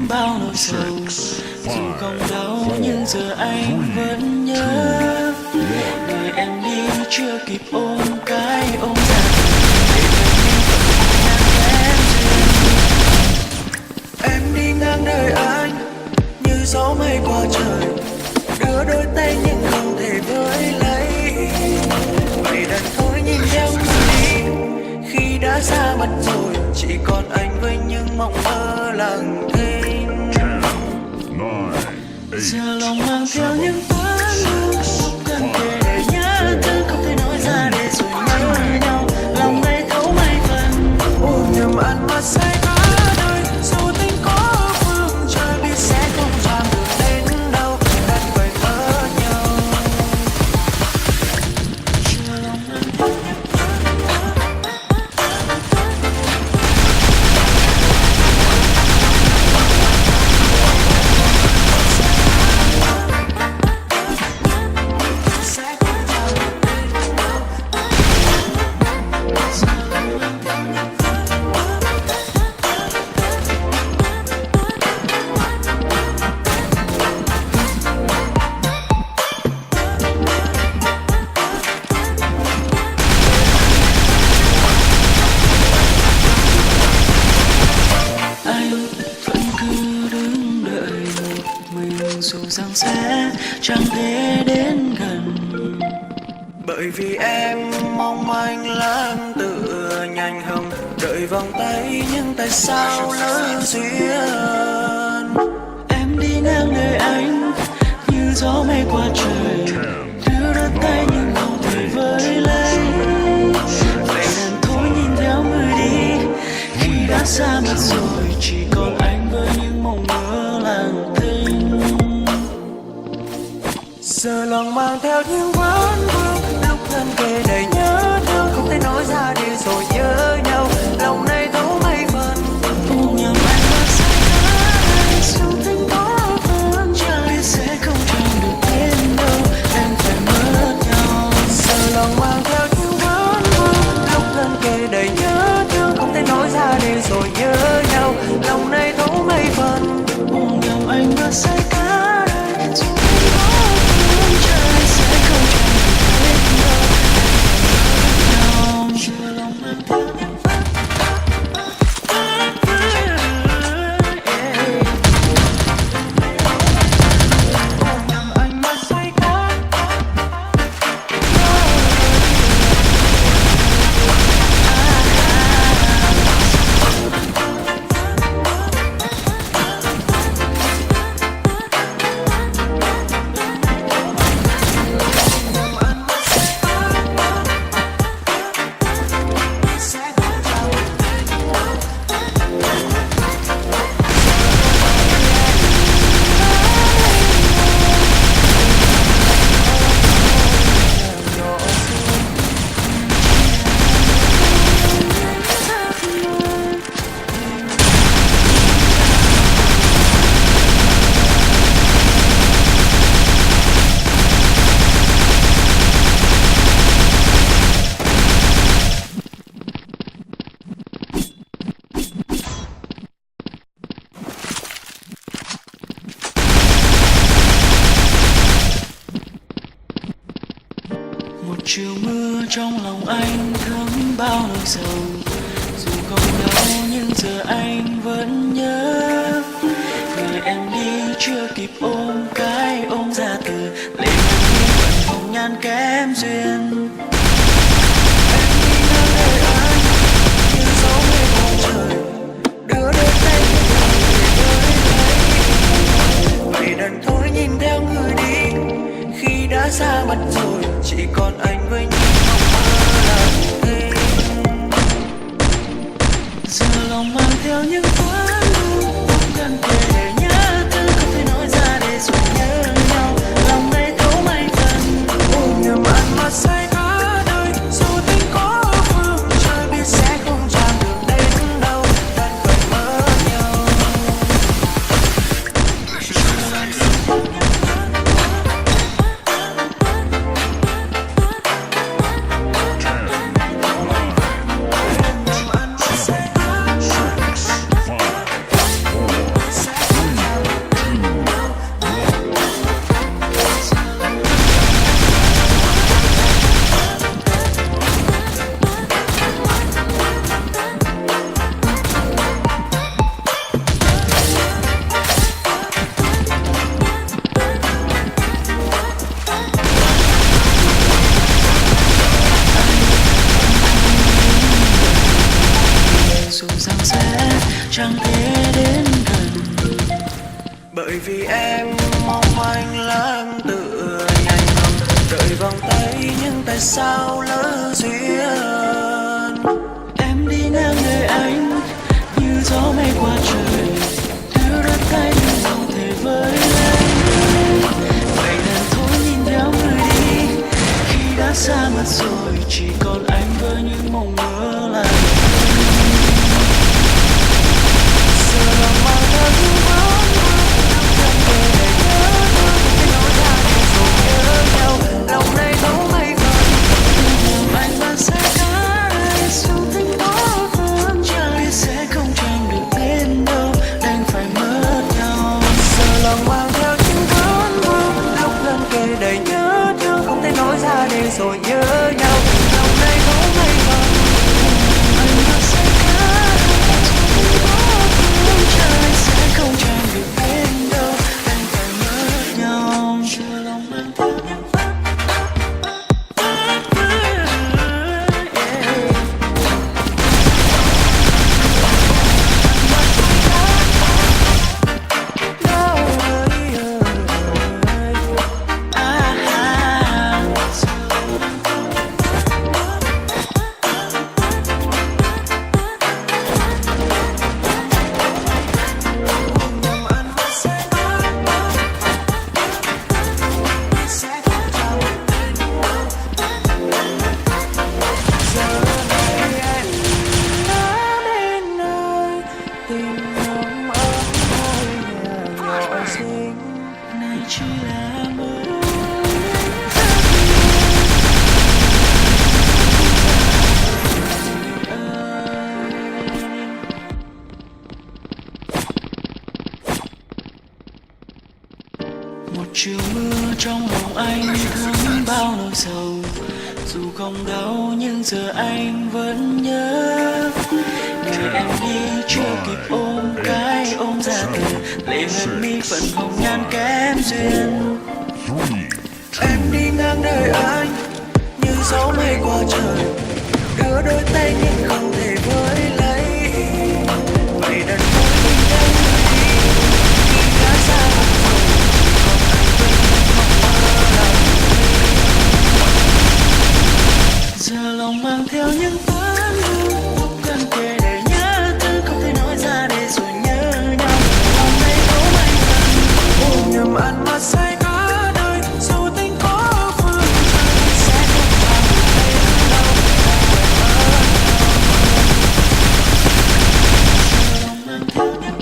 bao nỗi sầu. Dù không đau nhưng giờ anh vẫn nhớ. Người em đi chưa kịp ôm cái ôm ra để em đi ngang đời anh như gió mây qua trời, đưa đôi tay nhưng không thể với lấy. Vậy đành thôi nhìn theo người đi, khi đã xa mất rồi chỉ còn anh với những mộng mơ lặng thinh. Giờ lòng mang theo những toán lưu không cần kể để nhớ thương, không thể nói ra để rồi nhớ nhau. Lòng này thấu mấy phần ôm nhầm ăn mà say cả đời. Dù tình có phương trời biết sẽ không chạm được đến đâu, đành phải ở nhau. Giờ lòng mang theo những dù rằng sẽ chẳng thể đến gần, bởi vì em mong manh lãng tựa nhanh hồng đợi vòng tay, nhưng tại sao lỡ duyên. Em đi ngang đời anh như gió mây qua trời, đưa đôi tay nhưng không thể với lấy. Vậy nên thôi nhìn theo người đi, khi đã xa mất rồi chỉ còn anh với những mộng mơ lặng thinh. Giờ lòng mang theo những vấn vương, lúc thân kề đầy nhớ thương, không thể nói ra để rồi nhớ nhau. Lòng này thấu mấy phần ôm nhầm anh mà say cả đời. Dù tình có phương trời biết sẽ không chẳng được đến đâu, em phải mất nhau. Giờ lòng mang theo những vấn vương, lúc thân kề đầy nhớ thương, không thể nói ra để rồi nhớ nhau. Lòng này thấu mấy phần ôm nhầm anh mà say cả đời. Dù tình có phương trời sẽ không chẳng được đến đâu, em phải mất nhau. Giờ lòng mang theo những chiều mưa trong lòng anh thấm bao nỗi sầu. Dù không đau nhưng giờ anh vẫn nhớ. Người em đi chưa kịp ôm cái ôm ra từ lệ nắng vẫn hồng nhan kém duyên. Em đi ngang đời anh như gió mây qua trời, đưa đôi tay nhưng không thể với lấy. Vậy đành thôi nhìn theo người đi, khi đã xa mất rồi chỉ còn anh với những mộng mơ lặng thinh. Giờ lòng mang theo Bởi vì em mong manh lãng tựa nhanh ngầm đợi vòng tay, nhưng tại sao lỡ duyên. Em đi ngang nơi anh như gió mây qua trời, đưa đôi tay nhưng không thể với lấy. Vậy nên thôi nhìn theo người đi, khi đã xa mất rồi chỉ còn anh với những mộng mơ là giờ lòng mang theo những vốn lòng này thấu mây phần nhưng anh vẫn sẽ cả đời dù tình có phương trời sẽ không tranh được đến đâu đành phải mất nhau. Giờ lòng mang theo những vốn vương lúc gần kề đầy nhớ thương không thể nói ra để rồi nhớ nhau. Lòng này thấu mây phần anh vẫn sẽ cả đời dù tình có phương trời sẽ không tranh được đến đâu đành phải mất nhau. Giờ lòng mang theo những chiều mưa trong lòng anh thấm bao nỗi sầu, dù không đau nhưng giờ anh vẫn nhớ. Ngày em đi chưa kịp ôm cái ôm ra từ lệ ngân mi phận hồng nhan kém duyên. Em đi ngang đời anh như gió mây qua trời, đưa đôi tay nhưng không thể với lấy. Vậy đành thôi mình đang đi khi đã xa mặt rồi. Giờ lòng mang theo những vấn vương lúc gần kề để nhớ thương không thể nói ra để rồi nhớ nhau. Hôm nay có mấy lần ôm nhầm ăn mà say cả đời dù tình có phương trời sẽ không bao giờ đến đâu giờ lòng mang theo những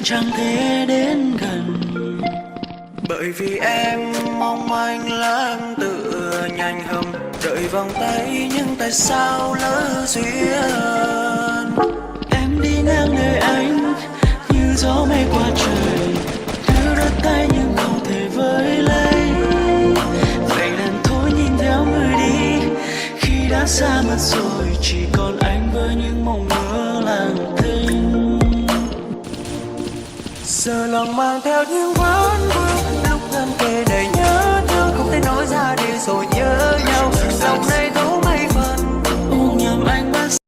chẳng thể đến gần. Bởi vì em mong manh lãng tựa nhanh hầm đợi vòng tay, nhưng tại sao lỡ duyên. Em đi ngang nơi anh như gió mây qua trời, đưa đôi tay nhưng không thể với lấy. Vậy nên thôi nhìn theo người đi, khi đã xa mất rồi chỉ còn anh với những mộng mơ lặng thinh. Giờ lòng mang theo những vấn vương lúc gần kề đầy nhớ thương không thể nói ra để rồi nhớ nhau. Lòng này thấu